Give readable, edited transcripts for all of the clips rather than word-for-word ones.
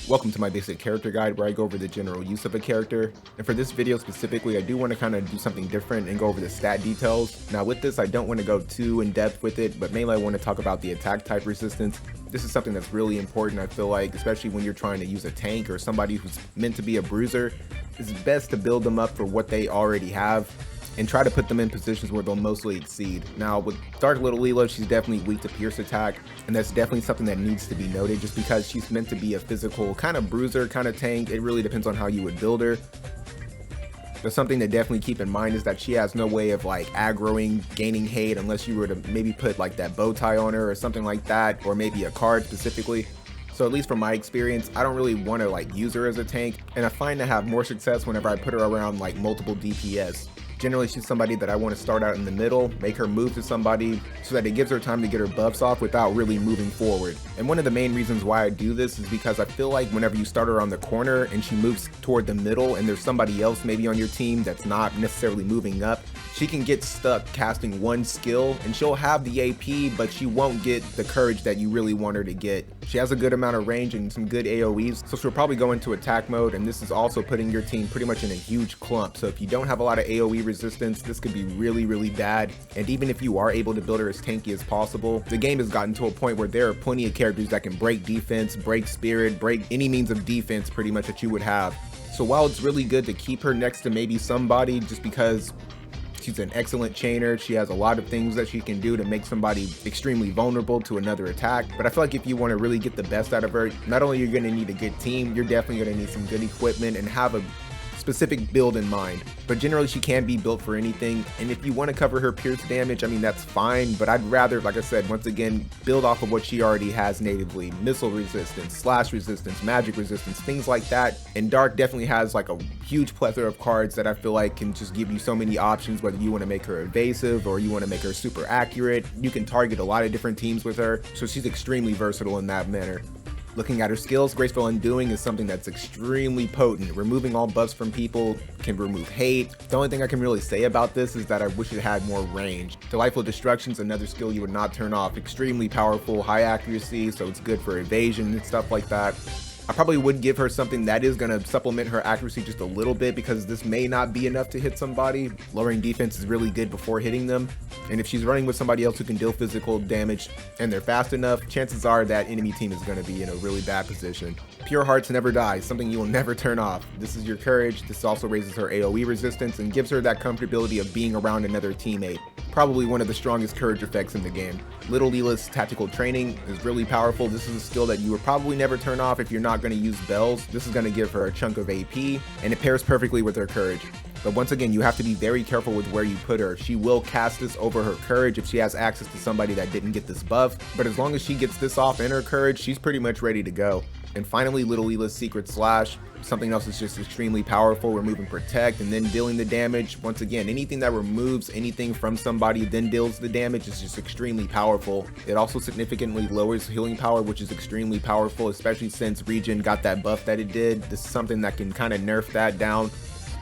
Welcome to my basic character guide where I go over the general use of a character, and for this video specifically I do want to kind of do something different and go over the stat details. Now with this I don't want to go too in depth with it, but mainly I want to talk about the attack type resistance. This is something that's really important, I feel like, especially when you're trying to use a tank or somebody who's meant to be a bruiser. It's best to build them up for what they already have and try to put them in positions where they'll mostly exceed. Now with Dark Little Leela, she's definitely weak to pierce attack, and that's definitely something that needs to be noted just because she's meant to be a physical kind of bruiser, kind of tank. It really depends on how you would build her. But something to definitely keep in mind is that she has no way of like aggroing, gaining hate unless you were to maybe put like that bow tie on her or something like that, or maybe a card specifically. So at least from my experience, I don't really want to like use her as a tank, and I find to have more success whenever I put her around like multiple DPS. Generally, she's somebody that I want to start out in the middle, make her move to somebody so that it gives her time to get her buffs off without really moving forward. And one of the main reasons why I do this is because I feel like whenever you start her on the corner and she moves toward the middle and there's somebody else maybe on your team that's not necessarily moving up, she can get stuck casting one skill and she'll have the AP, but she won't get the courage that you really want her to get. She has a good amount of range and some good AoEs, so she'll probably go into attack mode, and this is also putting your team pretty much in a huge clump. So if you don't have a lot of AoE resistance, this could be really bad. And even if you are able to build her as tanky as possible, the game has gotten to a point where there are plenty of characters that can break defense, break spirit, break any means of defense pretty much that you would have. So while it's really good to keep her next to maybe somebody just because she's an excellent chainer, she has a lot of things that she can do to make somebody extremely vulnerable to another attack. But I feel like if you want to really get the best out of her, not only are you going to need a good team, you're definitely going to need some good equipment and have a specific build in mind. But generally she can be built for anything, and if you want to cover her pierce damage, I mean, that's fine, but I'd rather, like I said, once again, build off of what she already has natively. Missile resistance, slash resistance, magic resistance, things like that. And Dark definitely has like a huge plethora of cards that I feel like can just give you so many options, whether you want to make her evasive or you want to make her super accurate. You can target a lot of different teams with her, so she's extremely versatile in that manner. Looking at her skills, Graceful Undoing is something that's extremely potent. Removing all buffs from people, can remove hate. The only thing I can really say about this is that I wish it had more range. Delightful Destruction is another skill you would not turn off. Extremely powerful, high accuracy, so it's good for evasion and stuff like that. I probably would give her something that is going to supplement her accuracy just a little bit, because this may not be enough to hit somebody. Lowering defense is really good before hitting them, and if she's running with somebody else who can deal physical damage and they're fast enough, chances are that enemy team is going to be in a really bad position. Pure Hearts Never Die, something you will never turn off. This is your courage. This also raises her AoE resistance and gives her that comfortability of being around another teammate. Probably one of the strongest courage effects in the game. Little Leela's Tactical Training is really powerful. This is a skill that you would probably never turn off if you're not going to use bells. This is going to give her a chunk of AP, and it pairs perfectly with her courage. But once again, you have to be very careful with where you put her. She will cast this over her courage if she has access to somebody that didn't get this buff, but as long as she gets this off in her courage, she's pretty much ready to go. And finally, Little Leela's Secret Slash. Something else is just extremely powerful, removing protect and then dealing the damage. Once again, anything that removes anything from somebody then deals the damage is just extremely powerful. It also significantly lowers healing power, which is extremely powerful, especially since Regen got that buff that it did. This is something that can kind of nerf that down.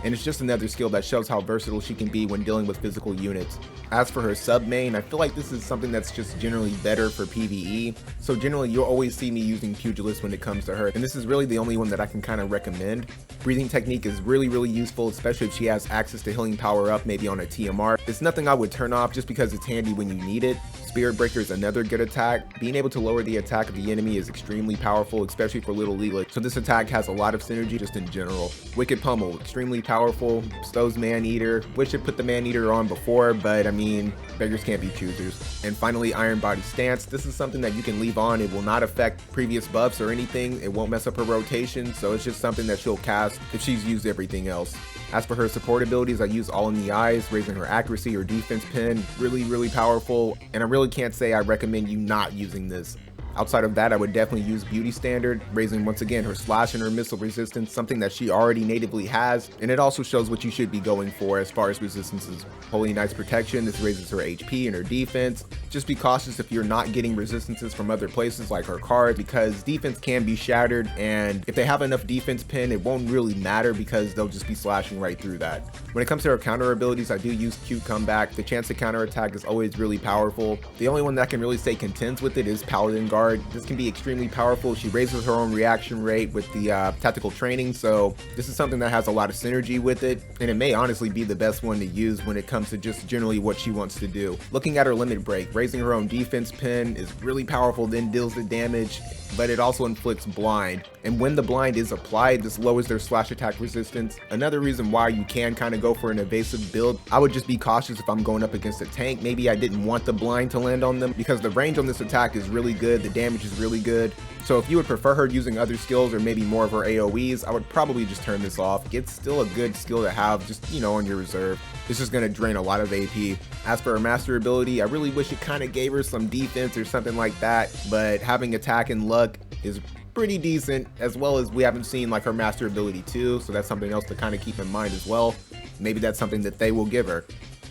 And it's just another skill that shows how versatile she can be when dealing with physical units. As for her sub main, I feel like this is something that's just generally better for PvE. So generally you'll always see me using Pugilist when it comes to her, and this is really the only one that I can kind of recommend. Breathing Technique is really useful, especially if she has access to healing power up, maybe on a TMR. It's nothing I would turn off just because it's handy when you need it. Spirit Breaker is another good attack. Being able to lower the attack of the enemy is extremely powerful, especially for Little Leela. So this attack has a lot of synergy just in general. Wicked Pummel, extremely powerful. Stowe's Man-Eater. Wish it put the Man-Eater on before, but I mean, beggars can't be choosers. And finally, Iron Body Stance. This is something that you can leave on. It will not affect previous buffs or anything. It won't mess up her rotation, so it's just something that she'll cast if she's used everything else. As for her support abilities, I use All in the Eyes, raising her accuracy or defense pin. Really powerful, and I really can't say I recommend you not using this. Outside of that, I would definitely use Beauty Standard, raising once again her slash and her missile resistance, something that she already natively has, and it also shows what you should be going for as far as resistances. Holy Knight's Protection, this raises her HP and her defense. Just be cautious if you're not getting resistances from other places like her card, because defense can be shattered, and if they have enough defense pin, it won't really matter because they'll just be slashing right through that. When it comes to her counter abilities, I do use Cute Comeback. The chance to counter attack is always really powerful. The only one that can really say contends with it is Paladin Guard. card. This can be extremely powerful. She raises her own reaction rate with the tactical training, so this is something that has a lot of synergy with it, and it may honestly be the best one to use when it comes to just generally what she wants to do. Looking at her limit break, raising her own defense pin is really powerful, then deals the damage, but it also inflicts blind, and when the blind is applied, this lowers their slash attack resistance. Another reason why you can kind of go for an evasive build. I would just be cautious if I'm going up against a tank. Maybe I didn't want the blind to land on them, because the range on this attack is really good, the damage is really good. So if you would prefer her using other skills or maybe more of her AoEs, I would probably just turn this off. It's still a good skill to have, just, you know, on your reserve. It's just going to drain a lot of AP. As for her master ability, I really wish it kind of gave her some defense or something like that, but having attack and luck is pretty decent, as well as we haven't seen like her master ability too, so that's something else to kind of keep in mind as well. Maybe that's something that they will give her.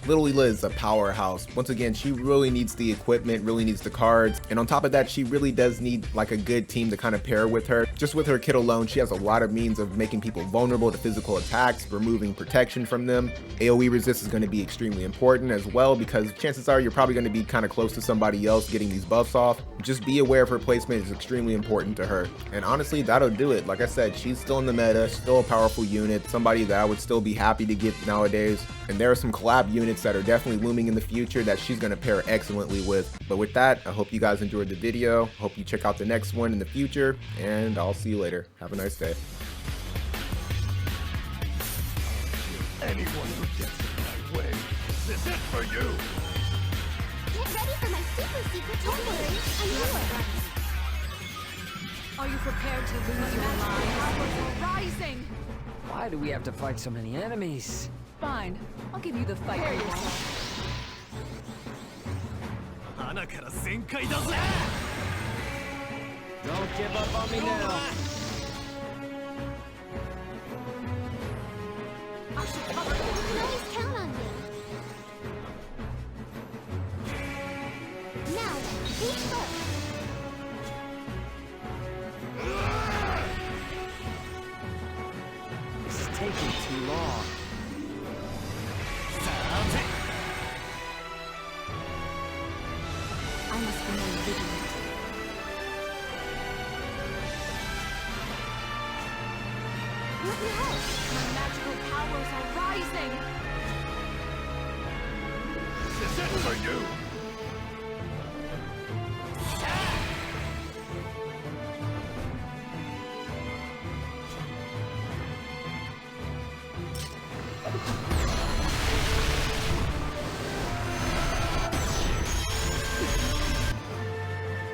Little Leela is a powerhouse. Once again, she really needs the equipment, really needs the cards, and on top of that, she really does need like a good team to kind of pair with her. Just with her kit alone, she has a lot of means of making people vulnerable to physical attacks, removing protection from them. AoE resist is going to be extremely important as well, because chances are you're probably going to be kind of close to somebody else getting these buffs off. Just be aware of her placement is extremely important to her. And honestly, that'll do it. Like I said, she's still in the meta, still a powerful unit, somebody that I would still be happy to get nowadays. And there are some collab units that are definitely looming in the future that she's going to pair excellently with. But with that, I hope you guys enjoyed the video. Hope you check out the next one in the future, and I'll see you later. Have a nice day. Anyone who gets in my way, this is it for you! Get ready for my super secret. Don't worry, I'm yours. Are you prepared to lose your mind? Powers are rising! Why do we have to fight so many enemies? Fine, I'll give you the fight you want. 花から全開だぜ Don't give up on me now. I should cover you. We can always count on you. Now, who's first? This is taking too long. さて I must remain vigilant. What the hell? My magical powers are rising! this is it for you!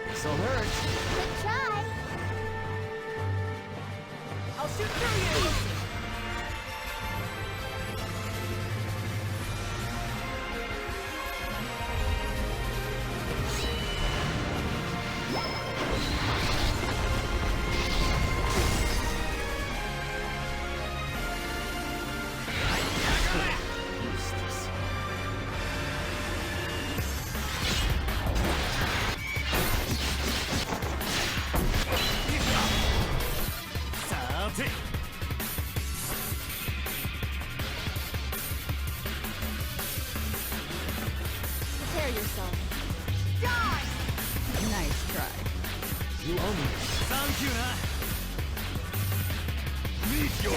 This'll hurt. Good try. I'll shoot through you! Useless. Prepare yourself. Nice try. You owe me. サンキューな Meet your